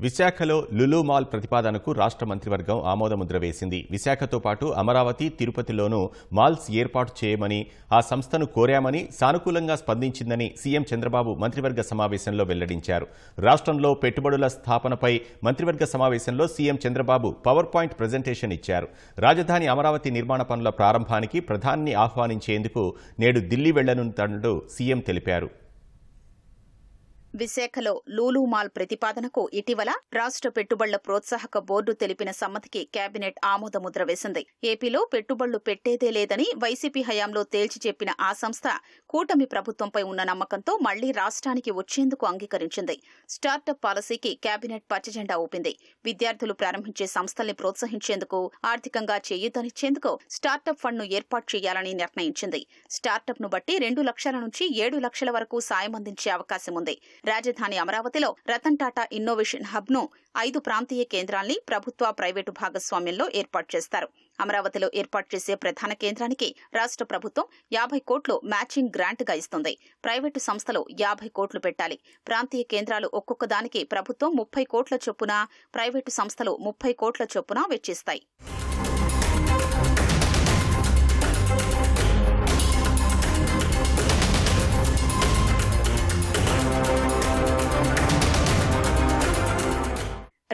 విశాఖలో లులు మాల్ ప్రతిపాదనకు రాష్ట్ర మంత్రివర్గం ఆమోదముద్ర వేసింది. విశాఖతో పాటు అమరావతి, తిరుపతిలోనూ మాల్స్ ఏర్పాటు చేయమని ఆ సంస్థను కోరామని, సానుకూలంగా స్పందించిందని సీఎం చంద్రబాబు మంత్రివర్గ సమావేశంలో వెల్లడించారు. రాష్ట్రంలో పెట్టుబడుల స్థాపనపై మంత్రివర్గ సమావేశంలో CM Chandrababu power point presentation ఇచ్చారు. రాజధాని అమరావతి నిర్మాణ పనుల ప్రారంభానికి ప్రధానిని ఆహ్వానించేందుకు నేడు ఢిల్లీ వెళ్లనున్నట్లు సీఎం తెలిపారు. విశాఖలో లూలు మాల్ ప్రతిపాదనకు ఇటీవల రాష్ట్ర పెట్టుబడుల ప్రోత్సాహక బోర్డు తెలిపిన సమ్మతికి కేబినెట్ ఆమోదముద్ర వేసింది. ఏపీలో పెట్టుబడులు పెట్టేదే లేదని వైసీపీ హయాంలో తేల్చి చెప్పిన ఆ సంస్థ కూటమి ప్రభుత్వంపై ఉన్న నమ్మకంతో మళ్లీ రాష్ట్రానికి వచ్చేందుకు అంగీకరించింది. స్టార్టప్ పాలసీకి కేబినెట్ పచ్చజెండా ఊపింది. విద్యార్థులు ప్రారంభించే సంస్థల్ని ప్రోత్సహించేందుకు, ఆర్థికంగా చేయూతనిచ్చేందుకు స్టార్టప్ ఫండ్ను ఏర్పాటు చేయాలని నిర్ణయించింది. స్టార్టప్ ను బట్టి 2 లక్షల నుంచి 7 లక్షల వరకు సాయం అందించే అవకాశం ఉంది. రాజధాని అమరావతిలో రతన్ టాటా ఇన్నోవేషన్ హబ్ ను 5 ప్రాంతీయ కేంద్రాల్ని ప్రభుత్వ, ప్రైవేటు భాగస్వామ్యంలో ఏర్పాటు చేస్తారు. అమరావతిలో ఏర్పాటు చేసే ప్రధాన కేంద్రానికి రాష్ట్ర ప్రభుత్వం 50 కోట్లు మ్యాచింగ్ గ్రాంట్గా ఇస్తుంది. ప్రైవేటు సంస్థలు 50 కోట్లు పెట్టాలి. ప్రాంతీయ కేంద్రాలు ఒక్కొక్క దానికి ప్రభుత్వం 30 కోట్ల చొప్పున, ప్రైవేటు సంస్థలు 30 కోట్ల చొప్పున వెచ్చిస్తాయి.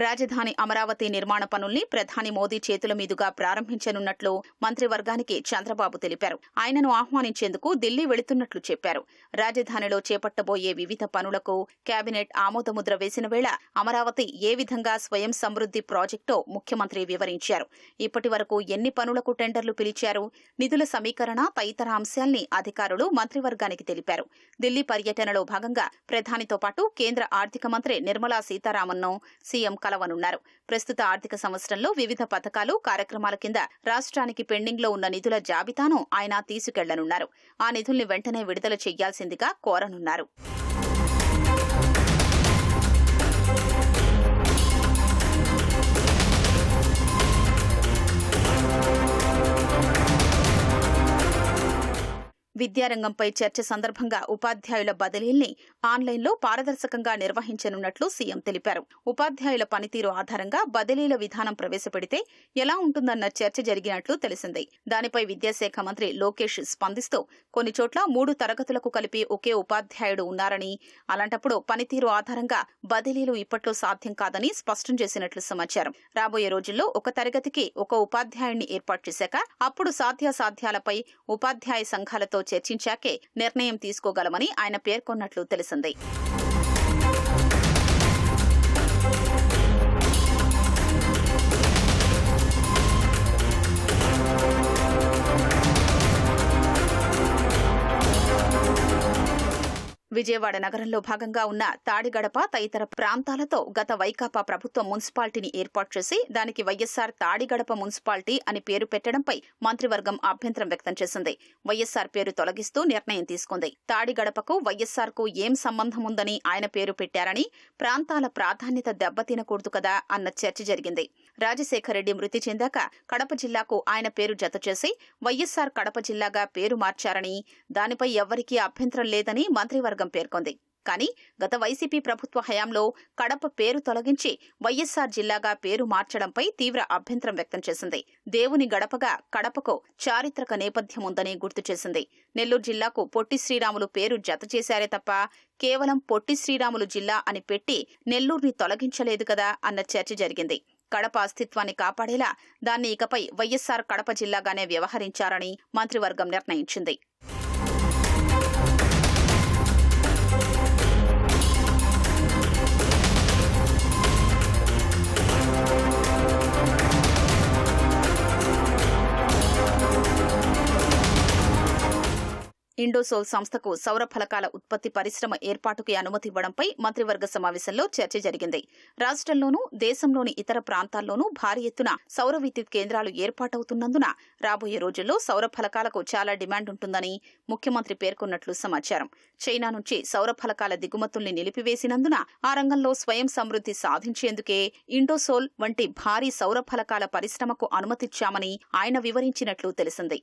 రాజధాని అమరావతి నిర్మాణ పనుల్ని ప్రధాని మోదీ చేతుల మీదుగా ప్రారంభించనున్నట్లు మంత్రివర్గానికి చంద్రబాబు తెలిపారు. ఆయనను ఆహ్వానించేందుకు ఢిల్లీ వెళుతున్నట్లు చెప్పారు. రాజధానిలో చేపట్టబోయే వివిధ పనులకు కేబినెట్ ఆమోదముద్ర వేసిన వేళ అమరావతి ఏ విధంగా స్వయం సమృద్ధి ప్రాజెక్టో ముఖ్యమంత్రి వివరించారు. ఇప్పటి వరకు ఎన్ని పనులకు టెండర్లు పిలిచారు, నిధుల సమీకరణ తదితర అంశాల్ని అధికారులు మంత్రివర్గానికి తెలిపారు. ఢిల్లీ పర్యటనలో భాగంగా ప్రధానితో పాటు కేంద్ర ఆర్థిక మంత్రి నిర్మలా సీతారామన్ను సీఎం కలవనున్నారు. ప్రస్తుత ఆర్థిక సంవత్సరంలో వివిధ పథకాలు, కార్యక్రమాల కింద రాష్ట్రానికి పెండింగ్లో ఉన్న నిధుల జాబితాను ఆయన తీసుకెళ్లనున్నారు. ఆ నిధుల్ని వెంటనే విడుదల చేయాల్సిందిగా కోరనున్నారు. విద్యారంగంపై చర్చ సందర్భంగా ఉపాధ్యాయుల బదిలీల్ని ఆన్లైన్లో పారదర్శకంగా నిర్వహించనున్నట్లు సీఎం తెలిపారు. ఉపాధ్యాయుల పనితీరు ఆధారంగా బదిలీల విధానం ప్రవేశపెడితే ఎలా ఉంటుందన్న చర్చ జరిగినట్లు తెలిసింది. దానిపై విద్యాశాఖ మంత్రి లోకేష్ స్పందిస్తూ కొన్ని చోట్ల 3 తరగతులకు కలిపి ఒకే ఉపాధ్యాయుడు ఉన్నారని, అలాంటప్పుడు పనితీరు ఆధారంగా బదిలీలు ఇప్పట్లో సాధ్యం కాదని స్పష్టం చేసినట్లు సమాచారం. రాబోయే రోజుల్లో ఒక తరగతికి ఒక ఉపాధ్యాయుడిని ఏర్పాటు చేశాక అప్పుడు సాధ్యాసాధ్యాలపై ఉపాధ్యాయ సంఘాలతో చర్చించాకే నిర్ణయం తీసుకోగలమని ఆయన పేర్కొన్నట్లు తెలిసింది. విజయవాడ నగరంలో భాగంగా ఉన్న తాడిగడప తదితర ప్రాంతాలతో గత వైకాపా ప్రభుత్వం మున్సిపాలిటీని ఏర్పాటు చేసి దానికి వైఎస్సార్ తాడిగడప మున్సిపాలిటీ అని పేరు పెట్టడంపై మంత్రివర్గం అభ్యంతరం వ్యక్తం చేసింది. వైఎస్సార్ పేరు తొలగిస్తూ నిర్ణయం తీసుకుంది. తాడిగడపకు వైఎస్సార్కు ఏం సంబంధం ఉందని ఆయన పేరు పెట్టారని, ప్రాంతాల ప్రాధాన్యత దెబ్బతినకూడదు కదా అన్న చర్చ జరిగింది. రాజశేఖర రెడ్డి మృతి చెందాక కడప జిల్లాకు ఆయన పేరు జతచేసి వైఎస్సార్ కడప జిల్లాగా పేరు మార్చారని, దానిపై ఎవ్వరికీ అభ్యంతరం లేదని మంత్రివర్గం పేర్కొంది. కానీ గత వైసీపీ ప్రభుత్వ హయాంలో కడప పేరు తొలగించి వైఎస్సార్ జిల్లాగా పేరు మార్చడంపై తీవ్ర అభ్యంతరం వ్యక్తం చేసింది. దేవుని గడపగా కడపకు చారిత్రక నేపథ్యం ఉందని గుర్తు చేసింది. నెల్లూరు జిల్లాకు పొట్టి శ్రీరాములు పేరు జత చేశారే తప్ప కేవలం పొట్టి శ్రీరాములు జిల్లా అని పెట్టి నెల్లూరుని తొలగించలేదు కదా అన్న చర్చ జరిగింది. కడప అస్తిత్వాన్ని కాపాడేలా దాన్ని ఇకపై వైఎస్సార్ కడప జిల్లాగానే వ్యవహరించారని మంత్రివర్గం నిర్ణయించింది. ఇండోసోల్ సంస్థకు సౌర ఫలకాల ఉత్పత్తి పరిశ్రమ ఏర్పాటుకి అనుమతి ఇవ్వడంపై మంత్రివర్గ సమావేశంలో చర్చ జరిగింది. రాష్ట్రంలోనూ దేశంలోని ఇతర ప్రాంతాల్లోనూ భారీ ఎత్తున సౌర విద్యుత్ కేంద్రాలు ఏర్పాటవుతున్నందున రాబోయే రోజుల్లో సౌర ఫలకాలకు చాలా డిమాండ్ ఉంటుందని ముఖ్యమంత్రి పేర్కొన్నట్లు సమాచారం. చైనా నుంచి సౌర ఫలకాల దిగుమతుల్ని నిలిపివేసినందున ఆ రంగంలో స్వయం సమృద్ధి సాధించేందుకే ఇండోసోల్ వంటి భారీ సౌర ఫలకాల పరిశ్రమకు అనుమతిచ్చామని ఆయన వివరించినట్లు తెలిసింది.